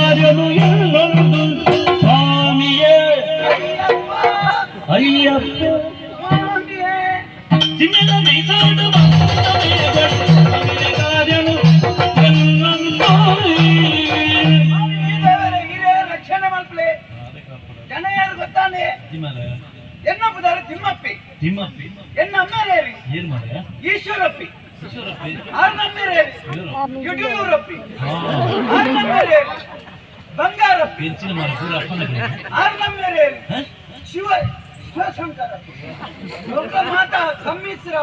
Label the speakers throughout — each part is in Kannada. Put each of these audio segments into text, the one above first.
Speaker 1: ಕಾರ್ಯನು ಎಲ್ಲೊಂದು ಸ್ವಾಮಿಯೇ ಅಯ್ಯಪ್ಪ ತಿಮ್ಮೆಲ ಮೈಸಾಡು ಕಾರ್ಯನು ಎಲ್ಲೊಂದು
Speaker 2: ರಕ್ಷಣೆ ಮಾಡ್ಕೊಳ್ಳಿ. ಜನ ಯಾರು ಗೊತ್ತಾನೆ? ಎನ್ನಪ್ಪದಾರೆ ತಿಮ್ಮಪ್ಪಿ
Speaker 1: ತಿಮ್ಮಪ್ಪಿ
Speaker 2: ಎನ್ನ ಅಮ್ಮೇರೇರಿ
Speaker 1: ಏನ್ ಮಾಡ
Speaker 2: ಈಶ್ವರಪ್ಪಿ ಆರ್ನಮ್ಮೇರೇರಿ ಯಡಿಯೂರಪ್ಪಿ ಆರ್ನಮ್ಮೇರೇರಿ ಬಂಗಾರಪ್ಪಿ
Speaker 1: ಹೆಚ್ಚಿನ ಮಾಡ ಪೂರ ಅಪ್ಪನ
Speaker 2: ಆರ್ನಮ್ಮೇರೇರಿ ಶಿವ ಶಿವಶಂಕರಪ್ಪಿ ಲೋಕಮಾತಾ ಸಮ್ಮಿಶ್ರ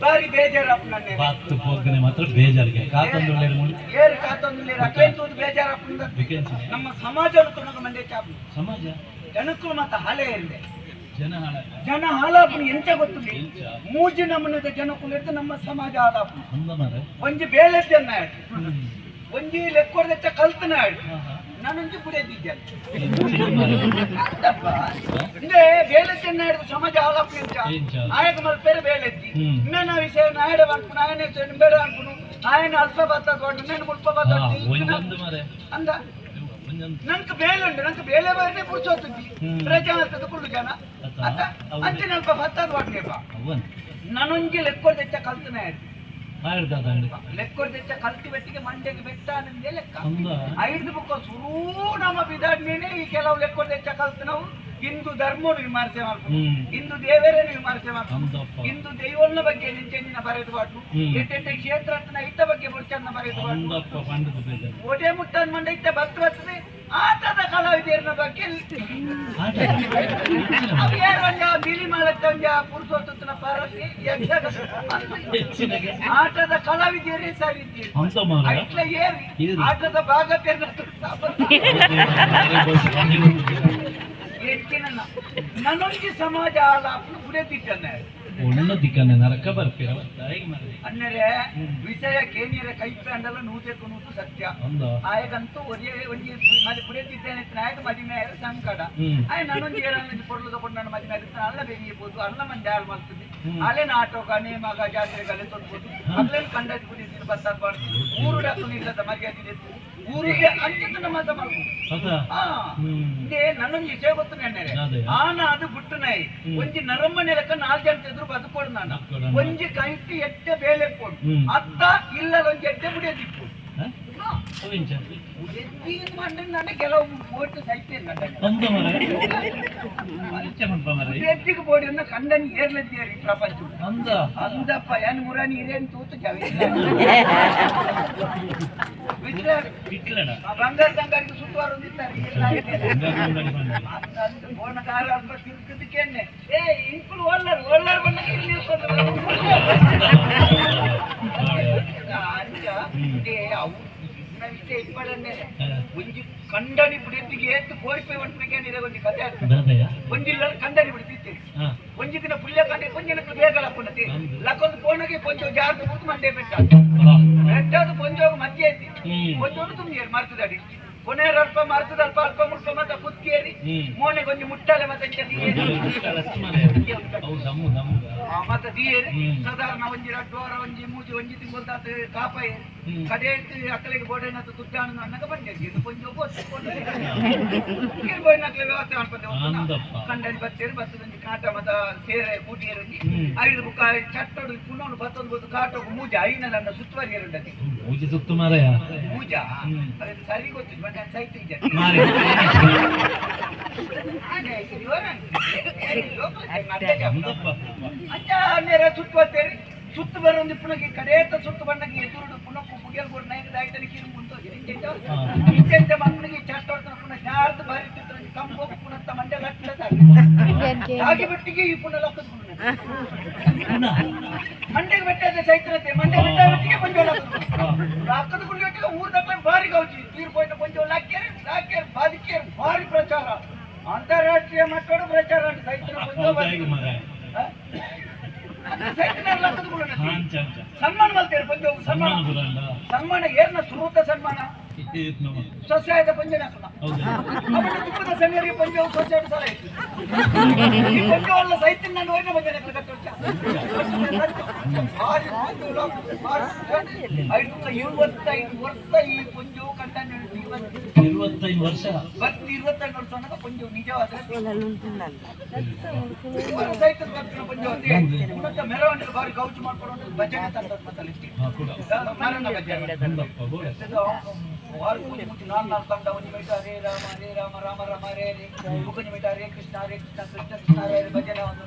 Speaker 2: ಬಾರಿ ಬೇಜಾರಪ್ಪ ನನ್ನ
Speaker 1: ಬಾತ್ತು ಹೋಗನೆ ಮಾತ್ರ ಬೇಜಾರಿಗೆ ಕಾತಂದುಳ್ಳೆ
Speaker 2: ಏರು ಕಾತಂದುಳ್ಳೆ ಅಕೇಂತೂದು ಬೇಜಾರಪ್ಪ ನಮ್ಮ ಸಮಾಜದ ತುಣಗ ಮಂಡ್ಯ ಚಾಪು
Speaker 1: ಸಮಾಜ
Speaker 2: ಜನಕ್ಕೂ ಮತ್ತ ಹಾಲೆ ಇದೆ
Speaker 1: ಜನ
Speaker 2: ಹಾಲಾಪನ ಎಂಚ ಗೊತ್ತಿಲ್ಲ ಮೂಜಿ ನಮ್ಮನದ ಜನಕ್ಕೂ ನಮ್ಮ ಸಮಾಜ ಹಾಲಾಪನ ಒಂಜಿ ಬೇಳೆದ್ದನ್ನ ಒಂಜಿ ಲೆಕ್ಕೊಡ್ದೆಚ್ಚ ಕಲ್ತನ ನಾನೊಂಜಿ ಕುಡಿಯದಿದ್ದೆ ಅಂದ್ರೆ ಬೇಳೆದ್ದನ್ನ ಹಿಡಿದು ಸಮಾಜ ಹಾಲಾಪನ ಆಯಕ ಮಲ್ಪೇರೆ ಬೇಳೆದ್ದಿ ಇನ್ನೇನ ವಿಷಯ ನಾಯಡ ಅನ್ಕೊಂಡು ಆಯನ ಬೇಡ ಅನ್ಕೊಂಡು ಆಯನ ಅಲ್ಪ ಬರ್ತದ నేను ಮುಲ್ಪ ಬರ್ತದ ಅಂದ ನಂಗೆ ಬೇಲೆ ಉಂಟು ನಂಗೆ ಬೇಲೆ ಬಾರದೆ ಪುಡ್ಸೋತುಂದಿ ಪ್ರಜಾ ಅಂತದ ಕುಳ್ಳು ಜನ ಅಂಚೆ ನಲ್ಪ ಬತ್ತದ ವಾಟ್ಲೇಪ ನಾನೊಂಜಿ ಲೆಕ್ಕೊಡ್ದೆಚ್ಚ ಕಲ್ತನೆ ಲೆಕ್ಕೊಡ್ದೆಚ್ಚ ಕಲ್ತಿ ಬೆಟ್ಟಿಗೆ ಮಂಡ್ಯಗೆ ಬೆಟ್ಟ ಅನ್ನಂದೇ ಲೆಕ್ಕ ಐದು ಬುಕ್ಕ ಸುರೂ ನಮ್ಮ ಬಿದಾಡ್ನೇನೆ ಈ ಕೆಲವು ಲೆಕ್ಕೊಡ್ದೆಚ್ಚ ಕಲ್ತು ನಾವು ಹಿಂದೂ ಧರ್ಮವನ್ನು ವಿಮರ್ಶೆ ಮಾಡ್ಬೋದು ಹಿಂದೂ ದೇವರನ್ನು ವಿಮರ್ಶೆ ಮಾಡ್ಬೋದು ಹಿಂದೂ ದೈವನ ಬಗ್ಗೆ ನಿಂಚೆಂದಿನ ಬರೆದು ಬಾಟು ಎಟ್ಟೆಟ್ಟೆ ಕ್ಷೇತ್ರ ಇಟ್ಟ ಬಗ್ಗೆ ಮುಡ್ಚನ್ನ ಬರೆದು ಬಾಟು ಒಡೆ ಮುಟ್ಟನ್ ಮಂಡ ಇಟ್ಟ ಭಕ್ತ ಬರ್ತದೆ ಆಟದ ಕಲಾವಿದರ ಬಗ್ಗೆ ಬಿಳಿ ಮಾಡತ್ತಂಜ ಪುರುಷೋತ್ತನ ಪಾರತಿ ಆಟದ ಕಲಾವಿದರೇ ಸರಿ ಏರಿ ಆಟದ ಭಾಗ ನನ್ನೊಂದು ಸಮಾಜ ಆಲಾಪನ ಗುಡಿಯದಿಟ್ಟನೆ
Speaker 1: ನರಕ ಬರ್ತೀರ
Speaker 2: ಅನ್ನರೆ ವಿಷಯ ಕೇನಿಯರ ಕೈ ಪ್ಯಾಂಡಲ್ಲ ನೂತಕ್ಕೂ ನೂತು ಸತ್ಯ ಆಯಗಂತೂ ಒಂದೇ ಒಂಜಿ ಮದಿ ಕುಡಿಯದಿದ್ದೇನೆ ನಾಯಕ ಮದಿಮೆ ಸಂಕಟ ಆಯ್ ನಾನೊಂದು ಏನಾದ್ರು ಕೊಡ್ಲು ತಗೊಂಡು ನನ್ನ ಮದಿಮೆ ಆಗಿರ್ತಾನೆ ಅಲ್ಲ ಬೆರಿಯಬಹುದು ಅಲ್ಲ ಮಂದಿ ಹಾಳು ಮಾಡ್ತದೆ ಅಲ್ಲೇನು ಆಟೋಗ ನೇಮಗ ಜಾತ್ರೆಗಲ್ಲೇ ತೊಡ್ಬೋದು ಅಲ್ಲೇನು ಕಂಡದ್ದು ಕುಡಿತೀನಿ ಬರ್ತಬಾರ್ದು ಊರು ಡಾಕ್ಟರ್ ಇಲ್ಲದ ಮರ್ಯಾದೆ ಊರಿಗೆ ಅಂಚಿತನ ಮಾತ ಮಾಡ್ಬೋದು ನನ್ನೊಂದು ವಿಷಯ ಗೊತ್ತು ನೆನ್ನೆರೆ ಆನ ಅದು ಬಿಟ್ಟು ನಾಯಿ ಒಂಜಿ ನರಮ್ಮನೆ ಲೆಕ್ಕ 4 ಜನ ಎದುರು ಬದುಕೊಡು ನಾನು ಒಂಜಿ ಕೈಟಿ ಎಟ್ಟೆ ಬೇಲೆ ಕೊಡು ಅತ್ತ ಇಲ್ಲ ಒಂಜಿ ಎಟ್ಟೆ ಮುಡಿಯದಿತ್ತು ಕೆಲವು ಓಟು ಎತ್ತಿಗೆ ಬೋಡಿಯನ್ನ ಕಂಡನಿ ಏರ್ಲದ್ದೇರಿ ಪ್ರಪಂಚ ಅಂದಪ್ಪ ಏನ್ ಮುರಾನಿ ಹಿರೇನ್ ತೂತು ಬಂಗಾರ ತಂಗಾಡಿಗೆ ಸುತ್ತುವಾರ ಬೋಣಕಾರ ಅಲ್ಪ ತಿರುಗಿದ್ದಕ್ಕೇನೆ ಏ ಇಂಕುಲು ಒಳ್ಳರ್ ಬಂದ ವಿಷಯ ಇಪ್ಪಡನ್ನೇ ಒಂಜಿ ಕಂಡನಿ ಬಿಡಿದ್ದಿಗೆ ಎತ್ತು ಕೋರಿಪೈ ಒಂಟಿಗೆ ಒಂಜಿ ಕಥೆ ಆಗ್ತದೆ ಒಂಜಿಲ್ಲ ಕಂಡನಿ ಬಿಡ್ತಿದ್ದೆ ಒಂಜಿ ದಿನ ಪುಲ್ಯ ಕಂಡೆ ಪೊಂಜನಕ್ಕೆ ಬೇಗ ಲಕ್ಕೊಂಡತಿ ಲಕ್ಕೊಂದು ಪೋಣಗೆ ಪೊಂಜ ಜಾರ್ದು ಕೂತು ಮಂಡೆ ಬೆಟ್ಟ ಬೆಟ್ಟದು ಪೊಂಜೋಗ ಮಧ್ಯೆ ಐತಿ ಪೊಂಜೋಡು ತುಂಬ ಮರ್ತದಾಡಿ ಕೊನೆಯ ಅಲ್ಪ ಮರ್ತದ ಅಲ್ಪ ಮುಲ್ಪ ಮತ್ತ ಕುತ್ಕೇರಿ ಮೋನೆ ಕೊಂಚ ಮುಟ್ಟಲೆ ಮತ್ತೆ ಮತ್ತ ದಿಯೇರಿ ಸಾಧಾರಣ ಒಂಜಿ ರಡ್ಡೋರ ಒಂಜಿ ಮೂಜಿ ಒಂಜಿ ತಿಂಗೊಲ್ದಾತ ಕಾಪಾಯಿ ಕಡೆ ಅಕ್ಕಲಿಗೆ ಬೋಡೇನತ್ತು ದುಡ್ಡಾಣ ಅನ್ನಕ ಬಂದೆ ಇದು ಕೊಂಚ ಬೋಡಿನಕ್ಲೆ ವ್ಯವಸ್ಥೆ ಮಾಡ್ಕೊಂಡೆ ಕಂಡಲ್ಲಿ ಬತ್ತೇರಿ ಬತ್ತದೊಂಜಿ ಕಾಟ ಮತ್ತ ಸೇರೆ ಕೂಟಿಯರಲ್ಲಿ 5 ಬುಕ್ಕ ಚಟ್ಟೋಡು ಪುನೋಡು ಬತ್ತೊಂದು ಬತ್ತು ಕಾಟೋಗು ಮೂಜ ಐನ ನನ್ನ ಸುತ್ತುವರಿ ಎರಡತಿ
Speaker 1: ಮೂಜಿ ಸುತ್ತು ಮಾರಾಯ
Speaker 2: ಮೂಜ ಸರಿ ಗೊತ್ತಿಲ್ಲ ಬಟ್ ಸೈಟ್ ಇದೆ ಸುತ್ತುವತ್ತೇರಿ ಸುತ್ತು ಬರೋದು ಪುನಃ ಕಡೆತ ಸುತ್ತು ಬಣ್ಣಗೆ ಎದುರು ಪುನಃ ಪುಗಿಯಲ್ ಬೋರ್ಡ್ ನಾಯಕ ಆಯ್ತಲ್ಲಿ ಕೀರು ಮುಂದೆ ಮಕ್ಕಳಿಗೆ ಚಟ್ಟೋಡ್ತಾನೆ ಪುನಃ ಶಾರ್ದು ಬಾರಿ ಕಂಬು ಪುನಃ ಮಂಡ್ಯ ಹಾಗೆ ಬಿಟ್ಟಿಗೆ ಈ ಪುನಃ ಲಕ್ಕದ ಮಂಡ್ಯಗೆ ಬೆಟ್ಟದ ಸೈತ್ರತೆ ಮಂಡ್ಯ ಬೆಟ್ಟ ಬಿಟ್ಟಿಗೆ ಕೊಂಚ ಲಕ್ಕದ ಕುಳಿಯೊಟ್ಟಿಗೆ ಊರ್ ದಕ್ಕ ಭಾರಿ ಗೌಜಿ ತೀರು ಪೋಯ್ನ ಕೊಂಚ ಲಾಕ್ಯರ್ ಬಾದಿಕೆ ಭಾರಿ ಪ್ರಚಾರ ಅಂತಾರಾಷ್ಟ್ರೀಯ ಮಟ್ಟದ ಪ್ರಚಾರ ಸೈತ್ರ ಸನ್ಮಾನ ಮಾಡ್ತೇವೆ ಸನ್ಮಾನ ಏರ್ನ ಸುರೂತ ಸನ್ಮಾನ ಸೊಸೈಟಿ ಪಂಜನ ಹಾಕೋಣ ಅವನ ತುಪ್ಪದ ಸಂಗರಿಗೆ ಪಂಜವು ಸೊಸೈಟಿ ಸಲ ಇತ್ತು ಈ ಪಂಜವಲ್ಲ ಸಹಿತ ನಾನು ಹೋಯ್ತು ಪಂಜನ ಕಟ್ಟೋಚ್ಚ 25 ವರ್ಷ ಈ ಪಂಜವು ಕಂಟನ್ನು
Speaker 1: 25 ವರ್ಷ
Speaker 2: 25 ವರ್ಷ ಅನ್ನೋದು ಪಂಜವು ನಿಜವಾದ ಸಹಿತ ಕಟ್ಟಿನ ಪಂಜವು ಮತ್ತೆ ಮೆರವಣಿಗೆ ಬಾರಿ ಗೌಚು ಮಾಡ್ಕೊಂಡು ಭಜನೆ ತಂದದ್ದು ಮತ್ತೆ ಮರಣ ಭಜನೆ ವಾರ ಪೂಜೆ ಮುಚ್ಚಿ 4 ಕಂಡ ಒಂದು ಮಿಟ ಹರೇ ರಾಮ ರಾಮ ರಾಮ ಹರೇ ಹರೇ ಮುಗುನಿ ಮಿಟ ಹರೇ ಕೃಷ್ಣ ಕೃಷ್ಣ ಕೃಷ್ಣ ಹರೇ ಹರೇ ಭಜನೆ ಒಂದು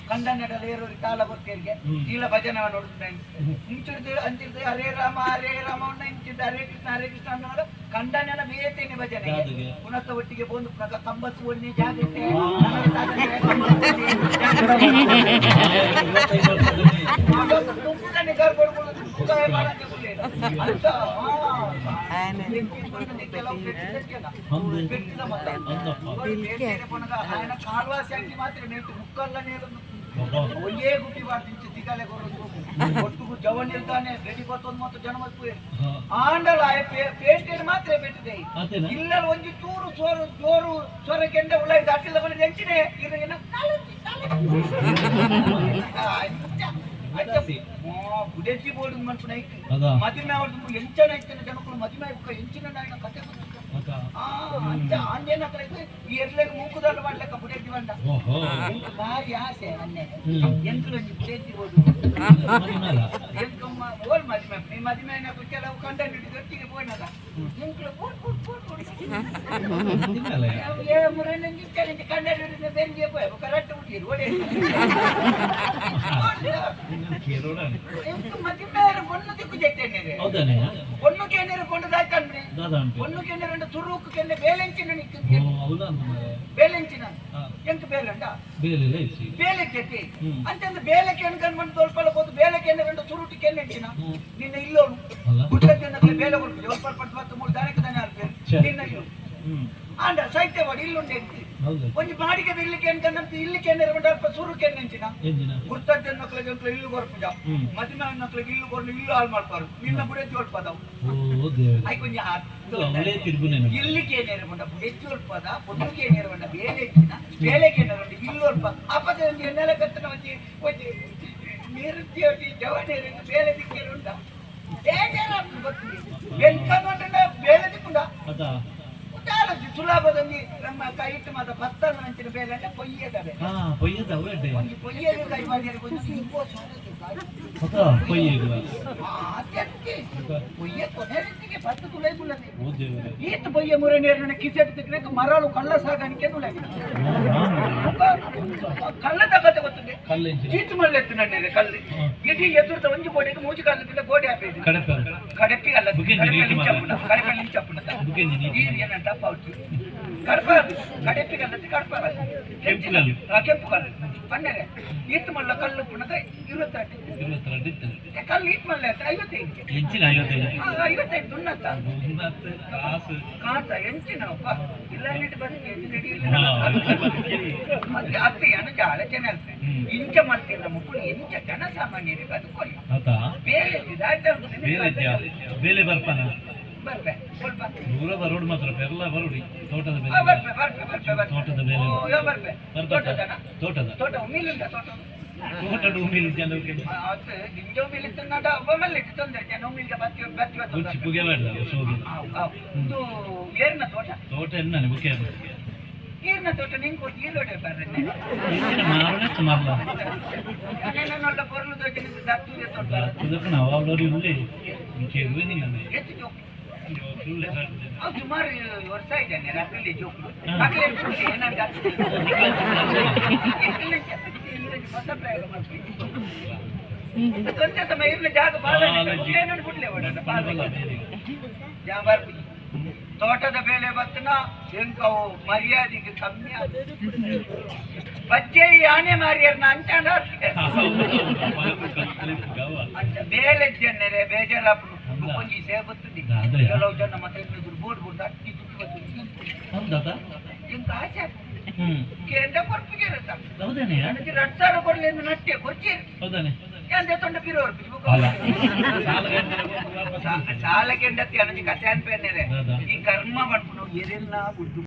Speaker 2: ಕಂಡನೆಡಲು ಏರೋರಿ ಕಾಲ ಬರ್ತಿಯರಿಗೆ ಇಲ್ಲ ಭಜನೆ ನೋಡುತ್ತೇನೆ ಇಂಚಿಡ್ದು ಅಂಚಿಡ್ದು ಹರೇ ರಾಮ ಇಂಚಿದ್ದ ಹರೇ ಕೃಷ್ಣ ಅನ್ನೋದು ಕಂಡನೆನ ಬೇತೇನೆ ಭಜನೆ ಪುನಃ ಒಟ್ಟಿಗೆ ಬಂದು ಕಂಬತ್ತು ಒಂದೇ ಜಾಗಕ್ಕೆ ఆయన కాల్వాసి అంకి మాత్రం నేటి ముక్కల్లో నేను ఒయ్యే గుట్టి వాటించి దిగాలే కొట్టుకు జవన్ వెళ్తానే వెళ్ళిపోతుంది మొత్తం జనం వచ్చిపోయారు ఆండలు ఆ పేస్టేని మాత్రమే పెట్టినాయి ఇళ్ళలు వంచి చూరు చోరు జోరు చొరకెండ ఉళ్ళ దట్టిల కొని తెంచినే ಬುಡೆಜ್ಜಿ ಬೋರ್ಡ್ ಮನ್ಸು ನೈಕ್ ಮದಿಮೆ ಅವ್ರದ್ದು ಎಂಚನ ಜನಗಳು ಮದಿಮೆ ಎಂಚಿನ ನಾಯಕ ಕತೆ ಆಂಜೇನ ಈ ಎರ್ಲೆಗ್ ಮೂಕುದಾಡು ಮಾಡ್ಲೆಕ್ಕ ಬುಡೆಜ್ಜಿ ಬಂಡ ಎಂಕ್ ಭಾರಿ ಆಸೆ ಅನ್ನೆ ಎಂಕಲು ಬುಡೆಜ್ಜಿ ಬೋರ್ಡ್ ಎಂಕಮ್ಮ ಓಲ್ ಮದಿಮೆ ಈ ಮದಿಮೆ ಕೆಲವು ಕಂಟೆಂಟ್ ಗಟ್ಟಿಗೆ ಪೋಯ್ನದ ಎಂಕಲು ಏ ಮುರೇನ ಕಂಟೆಂಟ್ ಬೆಂಜಿಗೆ ಪೋಯ್ ಕರೆಕ್ಟ್ ಹುಟ್ಟಿರು ಓಡಿ பொண்ணுக்கு என்ன கொண்டு தாய்க்கான்மே பொண்ணுக்கு என்ன ரெண்டு துருவுக்கு என்ன வேலைஞ்சின நிக்குது ಬೇಲೆಂಚಿನ ಎಂತ ಬೇಲೆಂಡ ಬೇಲೆಕ್ಕೆ ಅಂತ ಬೇಲೆಕ್ಕೆ ಅನ್ಕೊಂಡು ಬಂದು ತೋರ್ಕೊಳ್ಳಬಹುದು ಬೇಲೆಕ್ಕೆ ಎರಡು ಸುರುಟಿಗೆ ಎಂಚಿನ ನಿನ್ನ ಇಲ್ಲೋನು ಗುಡ್ಡಕ್ಕೆ ಬೇಲೆ ಕೊಡ್ತೀವಿ ಒಪ್ಪಲ್ಪಟ್ಟು 23 ದಾರಕ್ಕೆ ತಾನೆ ಆಗ್ತೇವೆ ನಿನ್ನ ಇಲ್ಲೋ ಆಂಡ ಸಾಹಿತ್ಯವಾಡಿ ಇಲ್ಲುಂಡೆ ಒಂದು ಬಾಡಿಗೆ ಬಿಡ್ಲಿಕ್ಕೆ ಅನ್ಕೊಂಡಂತ ಇಲ್ಲಿಕ್ಕೆ ಏನಾರ ಸುರುಕ್ಕೆ ಎಂಚಿನ ಗುರ್ತದ್ದ ನಕ್ಳಿಗೆ ಇಲ್ಲು ಕೊರ್ಪುಜ ಮದಿಮೆ ನಕ್ಳಿಗೆ ಇಲ್ಲು ಕೊರ್ಲು ಇಲ್ಲು ಹಾಳು ಮಾಡ್ಪಾರು ನಿನ್ನ ಬುಡೆಜ್ಜಿ ಒಳ್ಪದವು ಕೊಂಚ ಇಲ್ಲಿಗೆ ಏನೇರು ಬಂಡ ಬುಡೆಜ್ಜಿ ಒಳ್ಪದ పొద్దుకి ಏನೇರು ಬಂಡ ಬೇಲೆ ಇಚ್ಚಿನ ಬೇಲೆಗೆ ಏನೇರು ಬಂಡ ಇಲ್ಲು ಒಳ್ಪ ಅಪ್ಪದ ಒಂದು ಎಣ್ಣೆಲ ಕತ್ತನ ಒಂದು ನಿರುದ್ಯೋಗಿ ಜವನೇರು ಬೇಲೆ ದಿಕ್ಕೇರು ಉಂಟ ಬೇಜಾರಾಗ್ತದೆ ಗೊತ್ತಿದೆ ಬೆನ್ಕೊಂಡ ಬೇಲೆ ದಿಕ್ಕುಂಡ ಸುಲಭದಲ್ಲಿ ನಮ್ಮ ಕೈ ಇಟ್ಟು ಮಾತ್ರ ಭತ್ತನ ಅಂಚಿನ ಬೇಲೆ ಅಂದ್ರೆ ಪೊಯ್ಯದವೆ ಒಂದು ಪೊಯ್ಯದ ಕೈ ಮಾಡಿ ಪೊಯ್ಯ ಕೊನೆಗೆ ಪತ್ತು ತುಳೆ ತುಳದೆ ಈತ ಪೊಯ್ಯ ಮುರೆ ನೇರ ಕಿಸೆಟ್ ತಿಕ್ಕಕ್ಕೆ ಮರಳು ಕಳ್ಳ ಸಾಗಾಣಿಕೆ ತುಳಗೆ ಕಳ್ಳ ತಗತ್ತೆ ಗೊತ್ತಿದೆ ಚೀತು ಮಲ್ಲೆತ್ತು ನನ್ನಿದೆ ಕಲ್ಲು ಇಡೀ ಎದುರ್ತ ಒಂಜಿ ಗೋಡೆಗೆ ಮೂಜಿ ಕಾಲದಿಂದ ಗೋಡೆ ಹಾಕಿದೆ ಕಡಪಿ ಅಲ್ಲ ಕಡಪೆ ಲಿಂಚಪ್ಪನ ಏನಂತ ಪೌಚಿ ಕಡಪ ಕಡಪಿ ಕಲ್ಲತ್ತಿ ಕಡಪ ಕೆಂಪು ಕಲ್ಲು ಪನ್ನೆರೆ ಈತ್ ಮಲ್ಲ ಕಲ್ಲು ಪುಣದ 22 ಕಲ್ಲು ಈತ್ ಮಲ್ಲ 55 ದುನ್ನತ್ತ ಕಾಸ ಎಂಚಿನಪ್ಪ ಇಲ್ಲ ನಿಟ್ಟು ಬದುಕಿ ಅತ್ತೆ ಅನು ಜಾಳ ಜನ ಇಂಚ ಮಾಡ್ತಿಲ್ಲ ಮುಕ್ಕಳು ಎಂಚ ಜನಸಾಮಾನ್ಯರಿಗೆ ಬದುಕೊಳ್ಳಿ ಬೇಲೆ
Speaker 1: ಬೇಲೆ ಬರ್ಪಾನ
Speaker 2: ಬರ್ಬೆ ಸ್ವಲ್ಪ
Speaker 1: ದೂರ ಬರೋಡು ಮಾತ್ರ ಎಲ್ಲ ಬರೋಡಿ ತೋಟದ ಬೇಲೆ ತೋಟದ ಬೇಲೆ ತೋಟದ ಉಮ್ಮಿಲಿಂದ ತೋಟದ ಉಮ್ಮಿಲಿ ಜನ ಗಿಂಜ ಉಮ್ಮಿಲಿತ್ತು ನಾಡ ಒಮ್ಮಲ್ಲಿ ತೊಂದರೆ ಜನ ಉಮ್ಮಿಲಿಂದ ಬತ್ತಿ ಪುಗೆ ಮಾಡಿದ ಸೋದು ಇದು ಏರ್ನ ತೋಟ ಎನ್ನ ಬುಕ್ಕೆ ಈರ್ನ ತೋಟ ನಿಂಗೆ ಕೊಟ್ಟು ಈರೋಡೆ ಬರ್ರೆ ಮಾರಣ ಮಾರ್ಲ ನಾನೆಲ್ಲ ಪೊರ್ಲು ದೋಚಿ ದತ್ತೂರೆ ತೋಟ ಅದಕ್ಕೆ ನಾವು ಅವಳೋರಿ ಉಳ್ಳೆ ಕೇಳುವೆ ನೀವು ಎಷ್ಟು ಜೋಕ್ ಸುಮಾರು ವರ್ಷ ಇದ್ದಾನೆ ರಾತ್ರಿ ಜೋಕು ಹೊಸ ಪ್ರಯೋಗ ಮಾಡ್ತೀವಿ ಕೊಂಚ ಸಮಯ ಇರ್ಲಿ ಜಾಗ ಬಿಡ್ಲೆ ತೋಟದ ಬೇಲೆ ಬತ್ತನ ಎಂಕವು ಮರ್ಯಾದೆಗೆ ಕಮ್ಮಿ ಬಚ್ಚೆ ಆನೆ ಮಾರಿಯರ್ನ ಅಂಚಾಂಡ ಬೇಲೆ ಜನರೇ ಬೇಜಾರಾಪು ಕೊಂಚಿ ಸೇಬುತ್ತದೆ ಕೆಲವು ಜನ ಮತ್ತೆ ಬೋರ್ಡ್ ಬೋರ್ಡ್ ಅಟ್ಟಿ ಎಂತ ಆಸೆ ಕೆಂಡ ಕೊರ್ಪಿಗೆ ಇರುತ್ತ 2000 ಕೊಡ್ಲಿ ನಟ್ಟೆ ಕೊಚ್ಚಿ
Speaker 2: ಎಂತ ತೊಂಡ ಪಿರೋರ್ ಸಾಲ ಕೆಂಡತ್ತಿ ಅನಜಿ ಕಚಾನ್ ಪೇನೆರೆ ಈ ಕರ್ಮ ಮಾಡ್ಕೊಂಡು ಎರೆಲ್ಲ